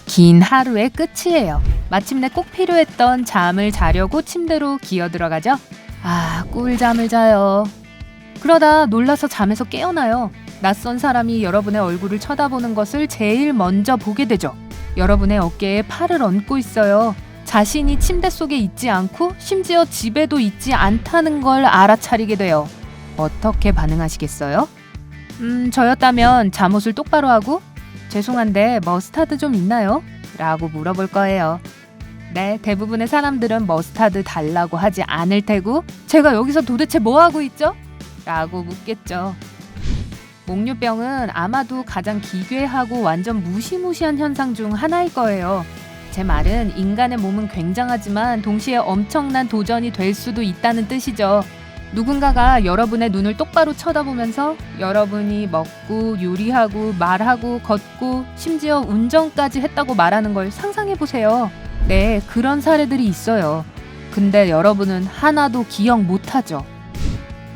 긴 하루의 끝이에요. 마침내 꼭 필요했던 잠을 자려고 침대로 기어 들어가죠. 꿀잠을 자요. 그러다 놀라서 잠에서 깨어나요. 낯선 사람이 여러분의 얼굴을 쳐다보는 것을 제일 먼저 보게 되죠. 여러분의 어깨에 팔을 얹고 있어요. 자신이 침대 속에 있지 않고 심지어 집에도 있지 않다는 걸 알아차리게 돼요. 어떻게 반응하시겠어요? 저였다면 잠옷을 똑바로 하고 죄송한데 머스타드 좀 있나요? 라고 물어볼 거예요. 네, 대부분의 사람들은 머스타드 달라고 하지 않을 테고 제가 여기서 도대체 뭐 하고 있죠? 라고 묻겠죠. 목류병은 아마도 가장 기괴하고 완전 무시무시한 현상 중 하나일 거예요. 제 말은 인간의 몸은 굉장하지만 동시에 엄청난 도전이 될 수도 있다는 뜻이죠. 누군가가 여러분의 눈을 똑바로 쳐다보면서 여러분이 먹고 요리하고 말하고 걷고 심지어 운전까지 했다고 말하는 걸 상상해보세요. 네, 그런 사례들이 있어요. 근데 여러분은 하나도 기억 못하죠.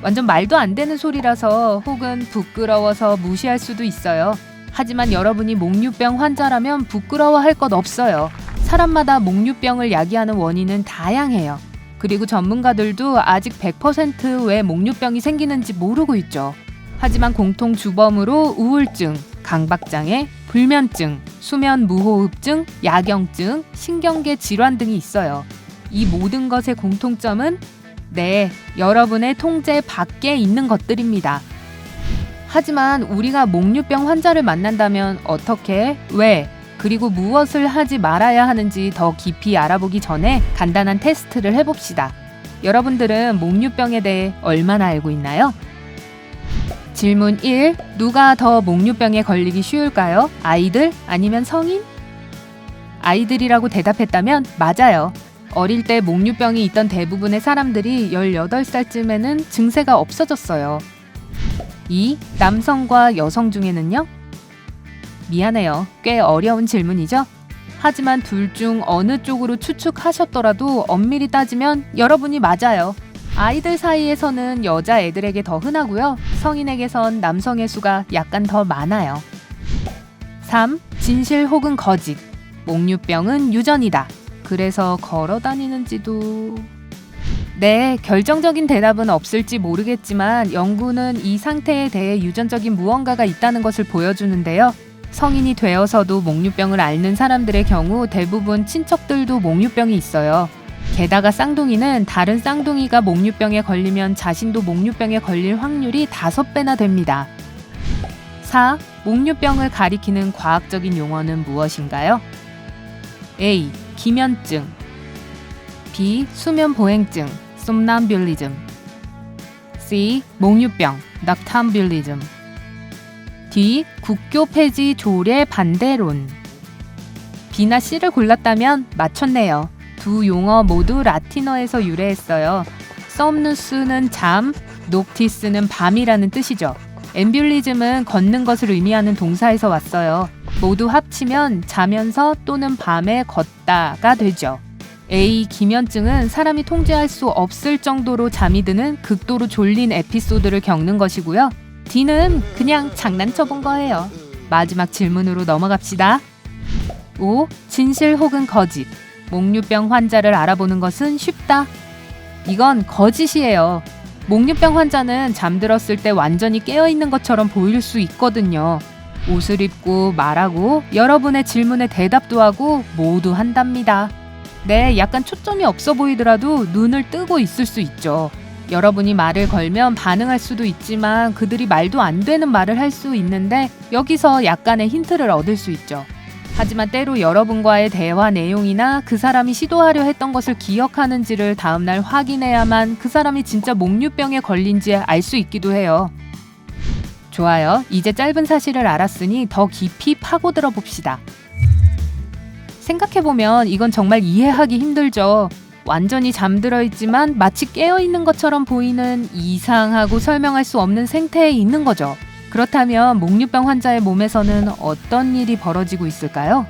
완전 말도 안 되는 소리라서 혹은 부끄러워서 무시할 수도 있어요. 하지만 여러분이 목류병 환자라면 부끄러워할 것 없어요. 사람마다 목류병을 야기하는 원인은 다양해요. 그리고 전문가들도 아직 100% 왜 목류병이 생기는지 모르고 있죠. 하지만 공통 주범으로 우울증, 강박장애, 불면증, 수면 무호흡증, 야경증, 신경계 질환 등이 있어요. 이 모든 것의 공통점은 여러분의 통제 밖에 있는 것들입니다. 하지만 우리가 목류병 환자를 만난다면 어떻게, 왜, 그리고 무엇을 하지 말아야 하는지 더 깊이 알아보기 전에 간단한 테스트를 해봅시다. 여러분들은 목류병에 대해 얼마나 알고 있나요? 질문 1. 누가 더 목류병에 걸리기 쉬울까요? 아이들 아니면 성인? 아이들이라고 대답했다면 맞아요. 어릴 때 목류병이 있던 대부분의 사람들이 18살쯤에는 증세가 없어졌어요. 2. 남성과 여성 중에는요? 미안해요. 꽤 어려운 질문이죠? 하지만 둘 중 어느 쪽으로 추측하셨더라도 엄밀히 따지면 여러분이 맞아요. 아이들 사이에서는 여자애들에게 더 흔하고요. 성인에게선 남성의 수가 약간 더 많아요. 3. 진실 혹은 거짓. 목류병은 유전이다. 그래서 걸어 다니는지도... 네, 결정적인 대답은 없을지 모르겠지만 연구는 이 상태에 대해 유전적인 무언가가 있다는 것을 보여주는데요. 성인이 되어서도 목류병을 앓는 사람들의 경우 대부분 친척들도 목류병이 있어요. 게다가 쌍둥이는 다른 쌍둥이가 목류병에 걸리면 자신도 목류병에 걸릴 확률이 5배나 됩니다. 4. 목류병을 가리키는 과학적인 용어는 무엇인가요? A. 기면증, B. 수면보행증, somnambulism, C. 목류병, noctambulism, D. 국교 폐지 조례 반대론. B나 C를 골랐다면 맞췄네요. 두 용어 모두 라틴어에서 유래했어요. somnus는 잠, noctis는 밤이라는 뜻이죠. 엠뷸리즘은 걷는 것을 의미하는 동사에서 왔어요. 모두 합치면 자면서 또는 밤에 걷다가 되죠. A. 기면증은 사람이 통제할 수 없을 정도로 잠이 드는 극도로 졸린 에피소드를 겪는 것이고요. D는 그냥 장난쳐본 거예요. 마지막 질문으로 넘어갑시다. 5. 진실 혹은 거짓. 목류병 환자를 알아보는 것은 쉽다. 이건 거짓이에요. 목류병 환자는 잠들었을 때 완전히 깨어있는 것처럼 보일 수 있거든요. 옷을 입고 말하고 여러분의 질문에 대답도 하고 모두 한답니다. 네, 약간 초점이 없어 보이더라도 눈을 뜨고 있을 수 있죠. 여러분이 말을 걸면 반응할 수도 있지만 그들이 말도 안 되는 말을 할 수 있는데 여기서 약간의 힌트를 얻을 수 있죠. 하지만 때로 여러분과의 대화 내용이나 그 사람이 시도하려 했던 것을 기억하는지를 다음날 확인해야만 그 사람이 진짜 목류병에 걸린지 알 수 있기도 해요. 좋아요. 이제 짧은 사실을 알았으니 더 깊이 파고들어 봅시다. 생각해보면 이건 정말 이해하기 힘들죠. 완전히 잠들어 있지만 마치 깨어있는 것처럼 보이는 이상하고 설명할 수 없는 생태에 있는 거죠. 그렇다면 목류병 환자의 몸에서는 어떤 일이 벌어지고 있을까요?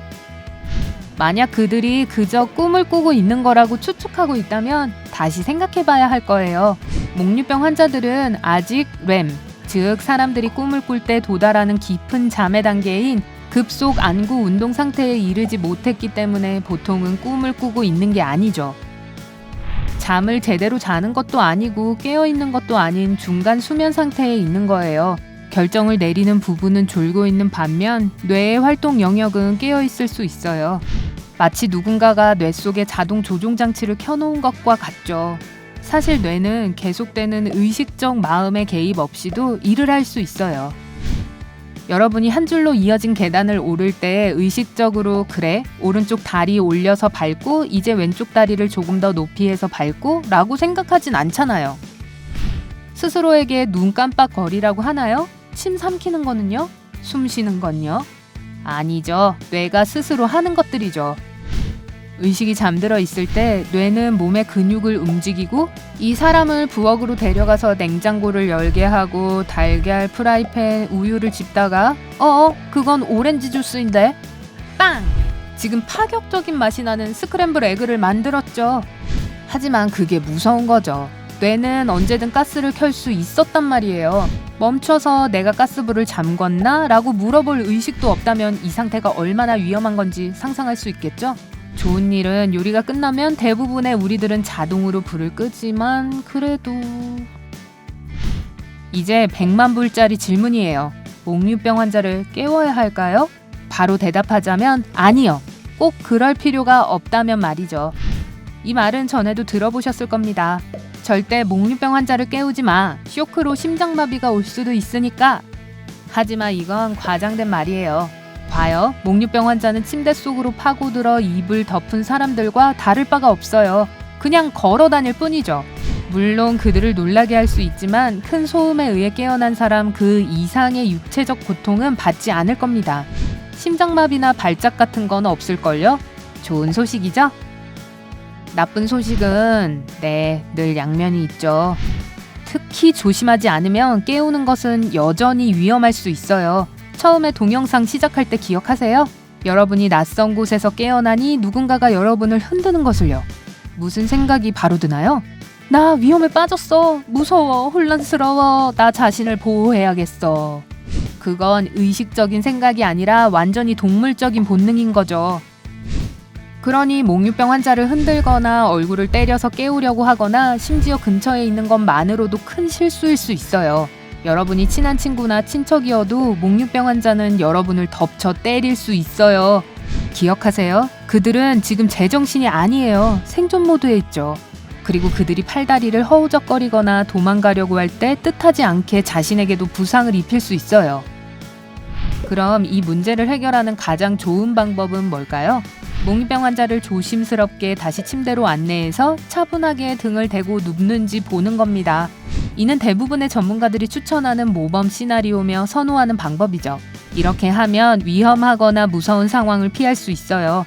만약 그들이 그저 꿈을 꾸고 있는 거라고 추측하고 있다면 다시 생각해봐야 할 거예요. 목류병 환자들은 아직 REM, 즉 사람들이 꿈을 꿀 때 도달하는 깊은 잠의 단계인 급속 안구 운동 상태에 이르지 못했기 때문에 보통은 꿈을 꾸고 있는 게 아니죠. 잠을 제대로 자는 것도 아니고 깨어있는 것도 아닌 중간 수면 상태에 있는 거예요. 결정을 내리는 부분은 졸고 있는 반면 뇌의 활동 영역은 깨어있을 수 있어요. 마치 누군가가 뇌 속에 자동 조종 장치를 켜놓은 것과 같죠. 사실 뇌는 계속되는 의식적 마음의 개입 없이도 일을 할 수 있어요. 여러분이 한 줄로 이어진 계단을 오를 때 의식적으로 그래, 오른쪽 다리 올려서 밟고 이제 왼쪽 다리를 조금 더 높이 해서 밟고 라고 생각하진 않잖아요. 스스로에게 눈 깜빡거리라고 하나요? 침 삼키는 거는요? 숨 쉬는 건요? 아니죠. 뇌가 스스로 하는 것들이죠. 의식이 잠들어 있을 때 뇌는 몸의 근육을 움직이고 이 사람을 부엌으로 데려가서 냉장고를 열게 하고 달걀, 프라이팬, 우유를 집다가 그건 오렌지 주스인데? 빵! 지금 파격적인 맛이 나는 스크램블 에그를 만들었죠. 하지만 그게 무서운 거죠. 뇌는 언제든 가스를 켤 수 있었단 말이에요. 멈춰서 내가 가스불을 잠궜나? 라고 물어볼 의식도 없다면 이 상태가 얼마나 위험한 건지 상상할 수 있겠죠? 좋은 일은 요리가 끝나면 대부분의 우리들은 자동으로 불을 끄지만 그래도 이제 100만 불짜리 질문이에요. 목류병 환자를 깨워야 할까요? 바로 대답하자면 아니요. 꼭 그럴 필요가 없다면 말이죠. 이 말은 전에도 들어보셨을 겁니다. 절대 목류병 환자를 깨우지 마. 쇼크로 심장마비가 올 수도 있으니까. 하지만 이건 과장된 말이에요. 봐요. 목류병 환자는 침대 속으로 파고들어 이불 덮은 사람들과 다를 바가 없어요. 그냥 걸어 다닐 뿐이죠. 물론 그들을 놀라게 할 수 있지만 큰 소음에 의해 깨어난 사람 그 이상의 육체적 고통은 받지 않을 겁니다. 심장마비나 발작 같은 건 없을걸요? 좋은 소식이죠? 나쁜 소식은 늘 양면이 있죠. 특히 조심하지 않으면 깨우는 것은 여전히 위험할 수 있어요. 처음에 동영상 시작할 때 기억하세요? 여러분이 낯선 곳에서 깨어나니 누군가가 여러분을 흔드는 것을요. 무슨 생각이 바로 드나요? 나 위험에 빠졌어. 무서워. 혼란스러워. 나 자신을 보호해야겠어. 그건 의식적인 생각이 아니라 완전히 동물적인 본능인 거죠. 그러니 목류병 환자를 흔들거나 얼굴을 때려서 깨우려고 하거나 심지어 근처에 있는 것만으로도 큰 실수일 수 있어요. 여러분이 친한 친구나 친척이어도 목류병 환자는 여러분을 덮쳐 때릴 수 있어요. 기억하세요. 그들은 지금 제정신이 아니에요. 생존 모드에 있죠. 그리고 그들이 팔다리를 허우적거리거나 도망가려고 할 때 뜻하지 않게 자신에게도 부상을 입힐 수 있어요. 그럼 이 문제를 해결하는 가장 좋은 방법은 뭘까요? 목류병 환자를 조심스럽게 다시 침대로 안내해서 차분하게 등을 대고 눕는지 보는 겁니다. 이는 대부분의 전문가들이 추천하는 모범 시나리오며 선호하는 방법이죠. 이렇게 하면 위험하거나 무서운 상황을 피할 수 있어요.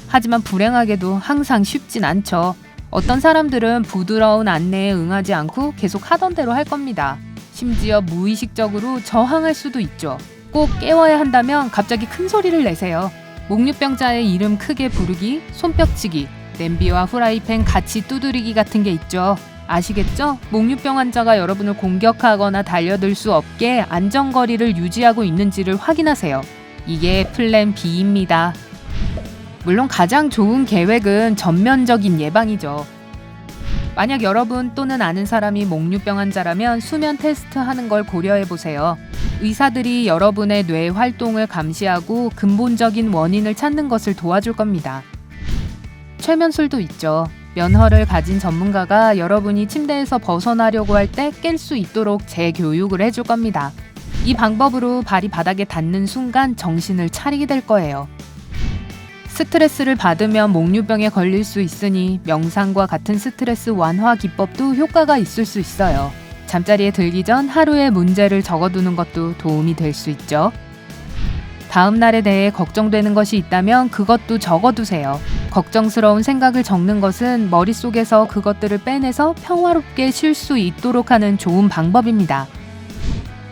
하지만 불행하게도 항상 쉽진 않죠. 어떤 사람들은 부드러운 안내에 응하지 않고 계속 하던 대로 할 겁니다. 심지어 무의식적으로 저항할 수도 있죠. 꼭 깨워야 한다면 갑자기 큰 소리를 내세요. 목류병자의 이름 크게 부르기, 손뼉치기, 냄비와 후라이팬 같이 두드리기 같은 게 있죠. 아시겠죠? 목류병 환자가 여러분을 공격하거나 달려들 수 없게 안전거리를 유지하고 있는지를 확인하세요. 이게 플랜 B입니다. 물론 가장 좋은 계획은 전면적인 예방이죠. 만약 여러분 또는 아는 사람이 목류병 환자라면 수면 테스트 하는 걸 고려해보세요. 의사들이 여러분의 뇌 활동을 감시하고 근본적인 원인을 찾는 것을 도와줄 겁니다. 최면술도 있죠. 면허를 가진 전문가가 여러분이 침대에서 벗어나려고 할 때 깰 수 있도록 재교육을 해줄 겁니다. 이 방법으로 발이 바닥에 닿는 순간 정신을 차리게 될 거예요. 스트레스를 받으면 목류병에 걸릴 수 있으니 명상과 같은 스트레스 완화 기법도 효과가 있을 수 있어요. 잠자리에 들기 전 하루의 문제를 적어두는 것도 도움이 될 수 있죠. 다음 날에 대해 걱정되는 것이 있다면 그것도 적어두세요. 걱정스러운 생각을 적는 것은 머릿속에서 그것들을 빼내서 평화롭게 쉴 수 있도록 하는 좋은 방법입니다.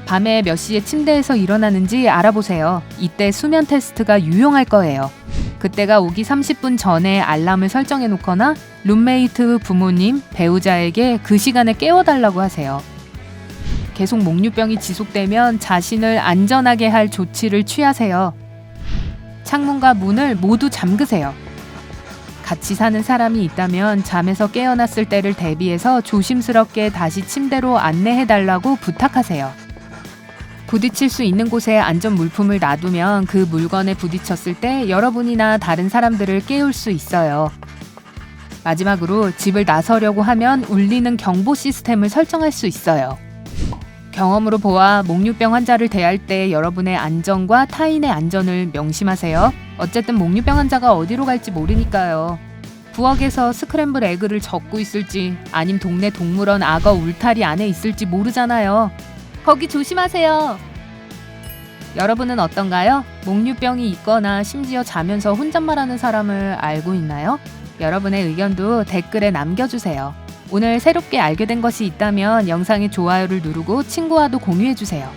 밤에 몇 시에 침대에서 일어나는지 알아보세요. 이때 수면 테스트가 유용할 거예요. 그때가 오기 30분 전에 알람을 설정해 놓거나 룸메이트, 부모님, 배우자에게 그 시간에 깨워달라고 하세요. 계속 목류병이 지속되면 자신을 안전하게 할 조치를 취하세요. 창문과 문을 모두 잠그세요. 같이 사는 사람이 있다면 잠에서 깨어났을 때를 대비해서 조심스럽게 다시 침대로 안내해달라고 부탁하세요. 부딪힐 수 있는 곳에 안전 물품을 놔두면 그 물건에 부딪혔을 때 여러분이나 다른 사람들을 깨울 수 있어요. 마지막으로 집을 나서려고 하면 울리는 경보 시스템을 설정할 수 있어요. 경험으로 보아 목류병 환자를 대할 때 여러분의 안전과 타인의 안전을 명심하세요. 어쨌든 목류병 환자가 어디로 갈지 모르니까요. 부엌에서 스크램블 에그를 젓고 있을지 아님 동네 동물원 악어 울타리 안에 있을지 모르잖아요. 거기 조심하세요. 여러분은 어떤가요? 목류병이 있거나 심지어 자면서 혼잣말하는 사람을 알고 있나요? 여러분의 의견도 댓글에 남겨주세요. 오늘 새롭게 알게 된 것이 있다면 영상에 좋아요를 누르고 친구와도 공유해주세요.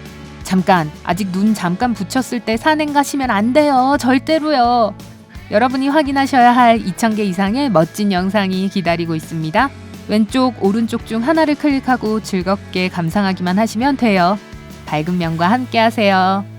잠깐, 아직 눈 잠깐 붙였을 때 산행 가시면 안 돼요. 절대로요. 여러분이 확인하셔야 할 2000개 이상의 멋진 영상이 기다리고 있습니다. 왼쪽, 오른쪽 중 하나를 클릭하고 즐겁게 감상하기만 하시면 돼요. 밝은 면과 함께 하세요.